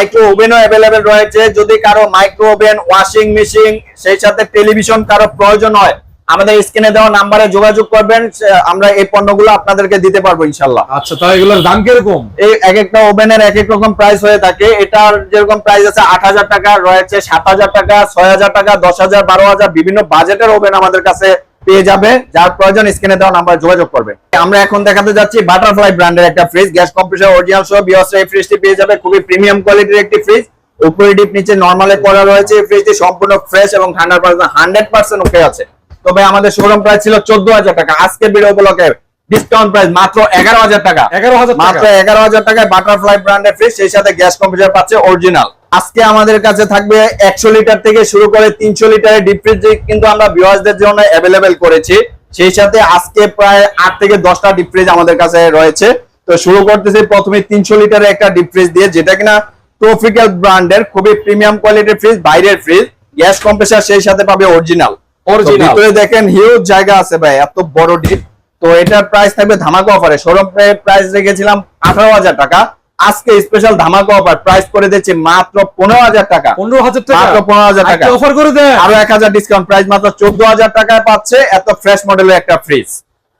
Micro ওভেনও available রয়েছে। যদি কারো মাইক্রো ওভেন, ওয়াশিং মেশিন, সেই সাথে টেলিভিশন কারো প্রয়োজন হয়, আমাদের স্ক্রিনে দেওয়া নাম্বারে যোগাযোগ করবেন, আমরা এই পণ্যগুলো আপনাদেরকে দিতে পারবো ইনশাল্লাহ। আচ্ছা, তাহলে এগুলোর দাম কিরকম? এই এক একটা ওভেনের এক এক রকম প্রাইস হয়ে থাকে। এটার যেরকম প্রাইস আছে ৮,০০০ টাকা রয়েছে, ৭,০০০ টাকা, ৬,০০০ টাকা, ১০,০০০, ১২,০০০, বিভিন্ন বাজেটের ওভেন আমাদের কাছে পেয়ে যাবে। যার প্রয়োজন স্ক্রিনে দেওয়া নাম্বারে যোগাযোগ করবে। আমরা এখন দেখাতে যাচ্ছি বাটারফ্লাই ব্র্যান্ডের একটা ফ্রিজ, গ্যাস কম্প্রেসর অরিজিনাল সহ বিয়স। এই ফ্রিজটি পেয়ে যাবে, খুবই প্রিমিয়াম কোয়ালিটির একটি ফ্রিজ। উপরে ডিপ, নিচে নরমালে করা রয়েছে। এই ফ্রিজটি সম্পূর্ণ ফ্রেশ এবং 100% ওকে আছে। তবে আমাদের শোরুম প্রাইস ছিল ১৪,০০০ টাকা। আজকে ভিডিও উপলক্ষে ডিসকাউন্ট প্রাইস মাত্র 11,০০০ টাকা। 11,০০০ মাত্র 11,০০০ টাকায় বাটারফ্লাই ব্র্যান্ডের ফ্রিজ, সেই সাথে গ্যাস কম্প্রেসর পাচ্ছে অরিজিনাল। আজকে আমাদের কাছে থাকবে 100 লিটার থেকে শুরু করে 300 লিটারের ডিপ ফ্রিজ কিন্তু আমরা ভিউয়ারদের জন্য অ্যাভেলেবেল করেছি। সেই সাথে আজকে প্রায় 8 থেকে 10টা ডিপ ফ্রিজ আমাদের কাছে রয়েছে। তো শুরু করতেছি প্রথমে 300 লিটারের একটা ডিপ ফ্রিজ দিয়ে, যেটা কিনা ট্রপিক্যাল ব্র্যান্ডের, খুবই প্রিমিয়াম কোয়ালিটির ফ্রিজ, বাইরের ফ্রিজ, গ্যাস কম্প্রেসর সেই সাথে পাবে অরিজিনাল। ভিতরে দেখেন হিউজ জায়গা আছে ভাই, এত বড় ডিপ। তো এটার প্রাইস থাকবে ধামাকা অফারে। শোরুম প্রাইস রেখেছিলাম 18,০০০ টাকা। আজকে স্পেশাল ধামাকা অফার প্রাইস করে দিচ্ছি মাত্র 15,০০০ টাকা। 15,০০০ টাকা, মাত্র 15,০০০ টাকা অফার করে দেন। আরো 1,০০০ ডিসকাউন্ট, প্রাইস মাত্র 14,০০০ টাকায় পাচ্ছে এত ফ্রেশ মডেলের একটা ফ্রিজ।